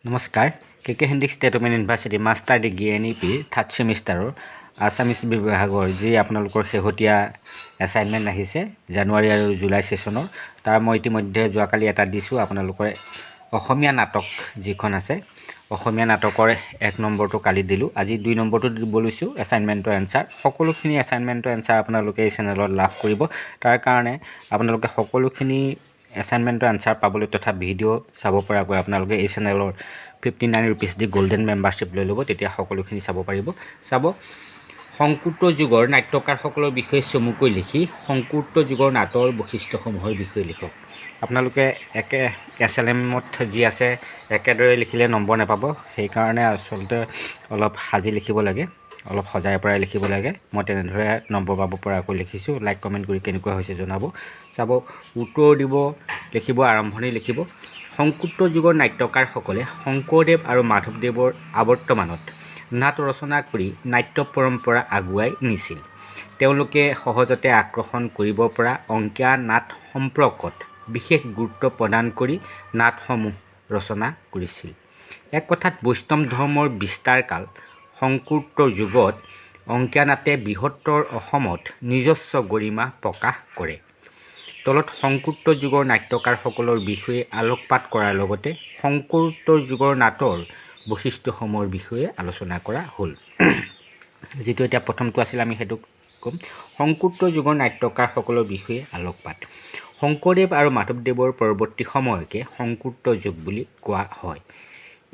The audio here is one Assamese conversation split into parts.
নমস্কাৰ K Handique state women university master degree NEP third ছেমিষ্টাৰৰ আছামিজ বিভাগৰ যি আপোনালোকৰ শেহতীয়া এছাইনমেণ্ট আহিছে জানুৱাৰী আৰু জুলাই ছেশ্যনৰ তাৰ মই ইতিমধ্যে যোৱাকালি এটা দিছোঁ আপোনালোকৰ অসমীয়া নাটক যিখন আছে অসমীয়া নাটকৰ 1 নম্বৰটো কালি দিলোঁ আজি 2 নম্বৰটো দিব লৈছোঁ এছাইনমেণ্টৰ এনসাৰ সকলোখিনি এছাইনমেণ্টৰ এনসাৰ আপোনালোকে এই চেনেলত লাভ কৰিব তাৰ কাৰণে আপোনালোকে সকলোখিনি এছাইনমেণ্টৰ আনসাৰ পাবলৈ তথা ভিডিঅ' চাব পৰাকৈ আপোনালোকে এই চেনেলৰ 59 रुपीस দি গোল্ডেন মেম্বাৰশ্বিপ লৈ ল'ব তেতিয়া সকলোখিনি চাব পাৰিব চাব সংকুট যুগৰ নাট্যকাৰসকলৰ বিষয়ে চমুকৈ লিখি সংকুট যুগৰ নাটৰ বৈশিষ্ট্যসমূহৰ বিষয়ে লিখক আপোনালোকে একে এছএলএমত যি আছে একেদৰে লিখিলে নম্বৰ নাপাব সেই কাৰণে আসলতে অলপ সাজি লিখিব লাগে অলপ সজাই পৰাই লিখিব লাগে মই তেনেদৰে নম্বৰ পাব পৰাকৈ লিখিছোঁ লাইক কমেন্ট কৰি কেনেকুৱা হৈছে জনাব চাব উত্তৰ দিব লিখিব আৰম্ভণি লিখিব সংকুট যুগৰ নাট্যকাৰসকলে শংকৰদেৱ আৰু মাধৱদেৱৰ আৱৰ্তমানত নাট ৰচনা কৰি নাট্য পৰম্পৰা আগুৱাই নিছিল তেওঁলোকে সহজতে আকৰ্ষণ কৰিব পৰা অংকীয়া নাট সম্পৰ্কত বিশেষ গুৰুত্ব প্ৰদান কৰি নাটসমূহ ৰচনা কৰিছিল এক কথাত বৈষ্ণৱ ধৰ্মৰ বিস্তাৰ কাল সংকুট যুগত অংকীয়া নাটে বৃহত্তৰ অসমত নিজস্ব গৰিমা প্ৰকাশ কৰে তলত সংকুট যুগৰ নাট্যকাৰসকলৰ বিষয়ে আলোকপাত কৰাৰ লগতে সংকুট যুগৰ নাটৰ বৈশিষ্ট্যসমূহৰ বিষয়ে আলোচনা কৰা হ'ল যেটো এটা প্ৰথমটো আছিল আমি হেতু কম সংকুট যুগৰ নাট্যকাৰসকলৰ বিষয়ে আলোকপাত শংকৰদেৱ আৰু মাধৱদেৱৰ পৰৱৰ্তী সময়কে সংকুট যুগ বুলি কোৱা হয়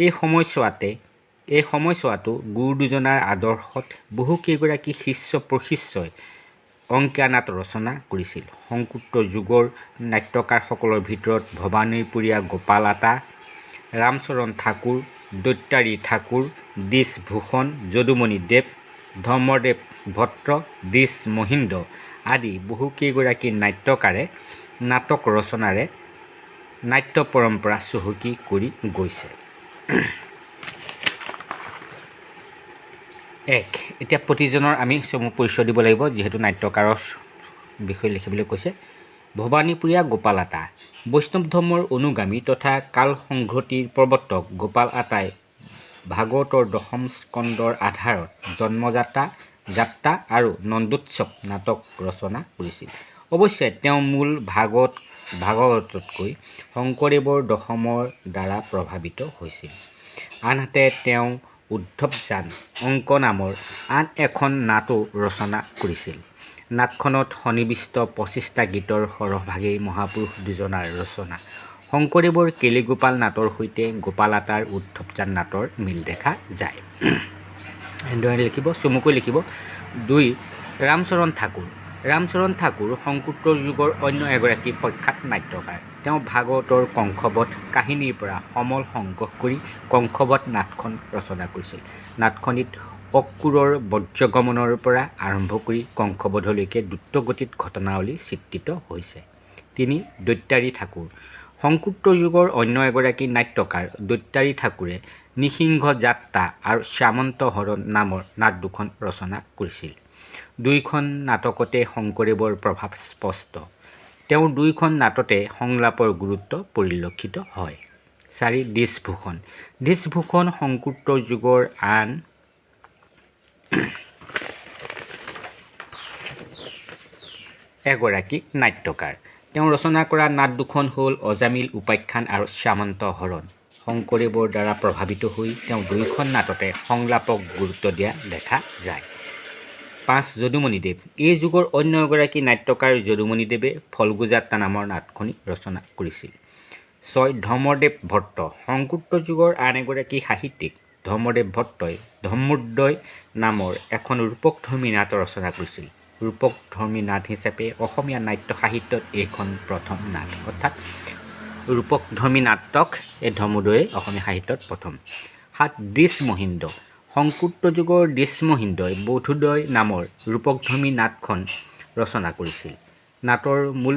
এই সময়ছোৱাটো গুৰু দুজনাৰ আদৰ্শত বহু কেইগৰাকী শিষ্য প্ৰশিষ্যই অংকীয়া নাট ৰচনা কৰিছিল সংকুট যুগৰ নাট্যকাৰসকলৰ ভিতৰত ভৱানীপুৰীয়া গোপাল আতা ৰামচৰণ ঠাকুৰ দৈতাৰী ঠাকুৰ দিশভূষণ যদুমণি দেৱ ধৰ্মদেৱ ভট্ট দিশ মহিন্দ্ৰ আদি বহু কেইগৰাকী নাট্যকাৰে নাটক ৰচনাৰে নাট্য পৰম্পৰা চহকী কৰি গৈছে এতিয়া প্ৰতিজনৰ আমি চমু পৰিচয় দিব লাগিব যেহেতু নাট্যকাৰৰ বিষয়ে লিখিবলৈ কৈছে ভৱানীপুৰীয়া গোপাল আতা বৈষ্ণৱ ধৰ্মৰ অনুগামী তথা কাল সংঘতিৰ প্ৰৱৰ্তক গোপাল আতাই ভাগৱতৰ দশম স্কন্ধৰ আধাৰত জন্মযাত্ৰা আৰু নন্দোৎসৱ নাটক ৰচনা কৰিছিল অৱশ্যে তেওঁ মূল ভাগৱততকৈ শংকৰদেৱৰ দশমৰ দ্বাৰা প্ৰভাৱিত হৈছিল আনহাতে তেওঁ উদ্ধৱযান অংক নামৰ আন এখন নাটো ৰচনা কৰিছিল নাটখনত সন্নিৱিষ্ট 25টা গীতৰ সৰহভাগেই মহাপুৰুষ দুজনাৰ ৰচনা শংকৰদেৱৰ কেলিগোপাল নাটৰ সৈতে গোপাল আতাৰ উদ্ধৱযান নাটৰ মিল দেখা যায় এনেদৰে লিখিব চমুকৈ লিখিব 2 ৰামচৰণ ঠাকুৰ সংকুট যুগৰ অন্য এগৰাকী প্ৰখ্যাত নাট্যকাৰ তেওঁ ভাগৱতৰ কংসবধ কাহিনীৰ পৰা সমল সংগ্ৰহ কৰি কংসবধ নাটখন ৰচনা কৰিছিল নাটখনিত অক্ৰূৰৰ বজ্ৰগমনৰ পৰা আৰম্ভ কৰি কংসবধলৈকে দ্ৰুতগতিত ঘটনাৱলী চিত্ৰিত হৈছে 3 দৈতাৰী ঠাকুৰ সংকুট যুগৰ অন্য এগৰাকী নাট্যকাৰ দৈতাৰী ঠাকুৰে নিসিংহ যাত্ৰা আৰু শ্যামন্ত হৰণ নামৰ নাট দুখন ৰচনা কৰিছিল দুইখন নাটকতে শংকৰদেৱৰ প্ৰভাৱ স্পষ্ট তেওঁৰ দুইখন নাটতে সংলাপৰ গুৰুত্ব পৰিলক্ষিত হয় 4 দিশভূষণ সংকুট যুগৰ আন এগৰাকী নাট্যকাৰ তেওঁ ৰচনা কৰা নাট দুখন হ'ল অজামিল উপাখ্যান আৰু শ্যামন্ত হৰণ শংকৰদেৱৰ দ্বাৰা প্ৰভাৱিত হৈ তেওঁ দুইখন নাটতে সংলাপক গুৰুত্ব দিয়া দেখা যায় 5 যদুমণিদেৱ এই যুগৰ অন্য এগৰাকী নাট্যকাৰ যদুমণিদেৱে ফল্গু যাত্ৰা নামৰ নাটখনি ৰচনা কৰিছিল 6 ধৰ্মদেৱ ভট্ট সংকুট যুগৰ আন এগৰাকী সাহিত্যিক ধৰ্মদেৱ ভট্টই ধৰ্মোদয় নামৰ এখন ৰূপকধৰ্মী নাট ৰচনা কৰিছিল ৰূপকধৰ্মী নাট হিচাপে অসমীয়া নাট্য সাহিত্যত এইখন প্ৰথম নাট অৰ্থাৎ ৰূপকধৰ্মী নাটক এই ধৰ্মোদয় অসমীয়া সাহিত্যত প্ৰথম 7 দিশ মহিন্দ্ৰ সংকুট যুগৰ দিশ মহিন্দ্ৰই বৌদ্ধোদয় নামৰ ৰূপকধৰ্মী নাটখন ৰচনা কৰিছিল নাটৰ মূল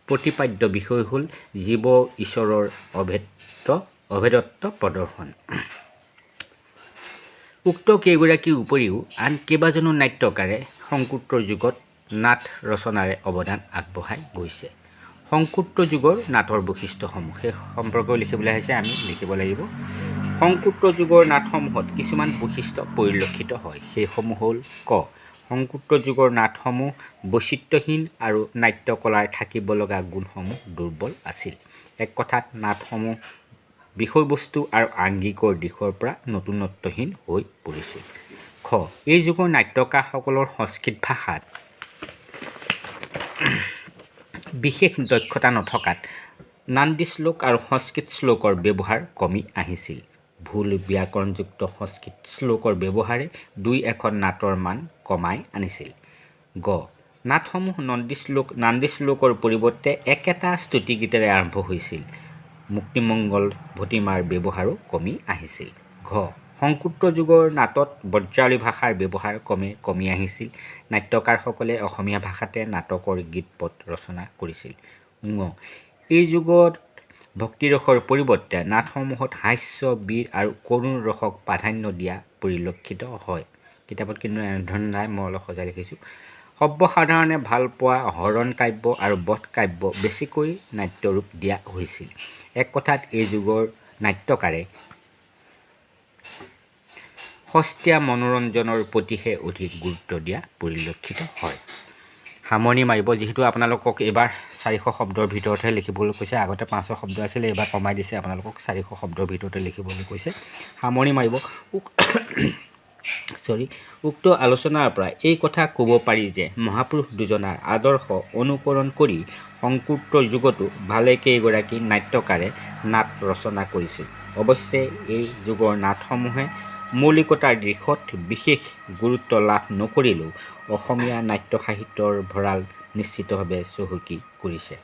প্ৰতিপাদ্য বিষয় হ'ল জীৱ ঈশ্বৰৰ অভেদত্ব প্ৰদৰ্শন উক্ত কেইগৰাকীৰ উপৰিও আন কেইবাজনো নাট্যকাৰে সংকুট যুগত নাট ৰচনাৰে অৱদান আগবঢ়াই গৈছে সংকুট্ৰ যুগৰ নাটৰ বৈশিষ্ট্যসমূহ সেই সম্পৰ্কেও লিখিবলৈ আহিছে আমি লিখিব লাগিব সংকুট্ৰ যুগৰ নাটসমূহত কিছুমান বৈশিষ্ট্য পৰিলক্ষিত হয় সেইসমূহ হ'ল ক সংকুট্ৰ যুগৰ নাটসমূহ বৈচিত্ৰ্যহীন আৰু নাট্যকলাৰ থাকিব লগা গুণসমূহ দুৰ্বল আছিল এক কথাত নাটসমূহ বিষয়বস্তু আৰু আংগিকৰ দিশৰ পৰা নতুনত্বহীন হৈ পৰিছিল খ এই যুগৰ নাট্যকাৰসকলৰ সংস্কৃত ভাষাত বিশেষ দক্ষতা নথকাত নান্দী শ্লোক আৰু সংস্কৃত শ্লোকৰ ব্যৱহাৰ কমি আহিছিল ভুল ব্যাকৰণযুক্ত সংস্কৃত শ্লোকৰ ব্যৱহাৰে দুই এখন নাটৰ মান কমাই আনিছিল গ নাটসমূহ নান্দী শ্লোকৰ পৰিৱৰ্তে একেটা স্তুতিগীতেৰে আৰম্ভ হৈছিল মুক্তিমংগল ভটিমাৰ ব্যৱহাৰো কমি আহিছিল ঘ সংকুট্ৰ যুগৰ নাটত ব্ৰজাৱলী ভাষাৰ ব্যৱহাৰ কমি আহিছিল নাট্যকাৰসকলে অসমীয়া ভাষাতে নাটকৰ গীত পদ ৰচনা কৰিছিল ঙ এই যুগত ভক্তিৰসৰ পৰিৱৰ্তে নাটসমূহত হাস্য বীৰ আৰু কৰুণ ৰসক প্ৰাধান্য দিয়া পৰিলক্ষিত হয় কিতাপত কিন্তু এনেধৰণে নাই মই অলপ সজাই লিখিছোঁ সৰ্বসাধাৰণে ভাল পোৱা হৰণ কাব্য আৰু বধ কাব্য বেছিকৈ নাট্যৰূপ দিয়া হৈছিল এক কথাত এই যুগৰ নাট্যকাৰে সস্তীয়া মনোৰঞ্জনৰ প্ৰতিহে অধিক গুৰুত্ব দিয়া পৰিলক্ষিত হয় সামৰণি মাৰিব যিহেতু আপোনালোকক এইবাৰ 400 শব্দৰ ভিতৰতহে লিখিবলৈ কৈছে আগতে 500 শব্দ আছিলে এইবাৰ কমাই দিছে আপোনালোকক 400 শব্দৰ ভিতৰতে লিখিবলৈ কৈছে সামৰণি মাৰিব উক্ত আলোচনাৰ পৰা এই কথা ক'ব পাৰি যে মহাপুৰুষ দুজনাৰ আদৰ্শ অনুকৰণ কৰি সংকুট্ৰ যুগতো ভালেকেইগৰাকী নাট্যকাৰে নাট ৰচনা কৰিছিল অৱশ্যে এই যুগৰ নাটসমূহে মৌলিকতাৰ দিশত বিশেষ গুৰুত্ব লাভ নকৰিলেও অসমীয়া নাট্য সাহিত্যৰ ভঁৰাল নিশ্চিতভাৱে চহকী কৰিছে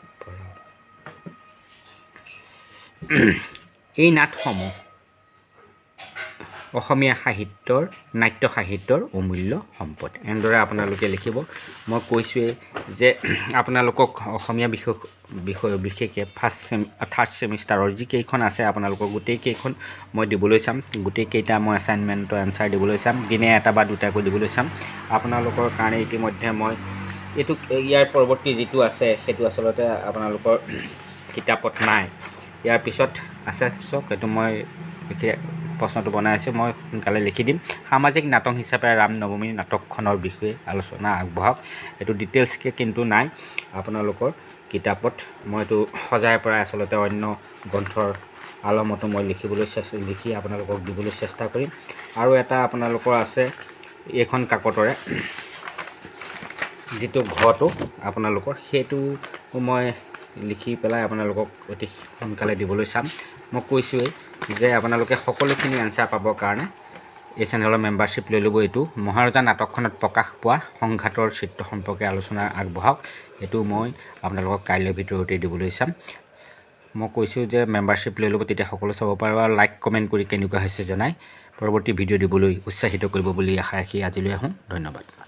এই নাটসমূহ অসমীয়া সাহিত্যৰ নাট্য সাহিত্যৰ অমূল্য সম্পদ এনেদৰে আপোনালোকে লিখিব মই কৈছোঁৱেই যে আপোনালোকক অসমীয়া বিষয় বিশেষকৈ থাৰ্ড ছেমিষ্টাৰৰ যিকেইখন আছে আপোনালোকৰ গোটেইকেইখন মই দিবলৈ চাম গোটেইকেইটা মই এছাইনমেণ্টৰ এনচাৰ দিবলৈ চাম দিনে এটা বা দুটাকৈ দিবলৈ চাম আপোনালোকৰ কাৰণে ইতিমধ্যে মই ইয়াৰ পৰৱৰ্তী যিটো আছে সেইটো আচলতে আপোনালোকৰ কিতাপত নাই ইয়াৰ পিছত আছে চাওক এইটো মই প্ৰশ্নটো বনাই আছোঁ মই সোনকালে লিখি দিম সামাজিক নাটক হিচাপে ৰাম নৱমী নাটকখনৰ বিষয়ে আলোচনা আগবঢ়াওক এইটো ডিটেইলছকৈ কিন্তু নাই আপোনালোকৰ কিতাপত মই এইটো সজাই পৰাই আচলতে অন্য গ্ৰন্থৰ আলমতো মই লিখি আপোনালোকক দিবলৈ চেষ্টা কৰিম আৰু এটা আপোনালোকৰ আছে এইখন কাকতৰে যিটো ঘৰটো আপোনালোকৰ সেইটো মই লিখি পেলাই আপোনালোকক অতি সোনকালে দিবলৈ চাম মই কৈছোঁৱেই যে আপোনালোকে সকলোখিনি এনচাৰ পাবৰ কাৰণে এই চেনেলৰ মেম্বাৰশ্বিপ লৈ ল'ব এইটো মহাৰজা নাটকখনত প্ৰকাশ পোৱা সংঘাতৰ চিত্ৰ সম্পৰ্কে আলোচনা আগবঢ়াওক এইটো মই আপোনালোকক কাইলৈৰ ভিতৰতে দিবলৈ চাম মই কৈছোঁ যে মেম্বাৰশ্বিপ লৈ ল'ব তেতিয়া সকলো চাব পাৰিব আৰু লাইক কমেণ্ট কৰি কেনেকুৱা হৈছে জনাই পৰৱৰ্তী ভিডিঅ' দিবলৈ উৎসাহিত কৰিব বুলি আশা ৰাখি আজিলৈ আহোঁ ধন্যবাদ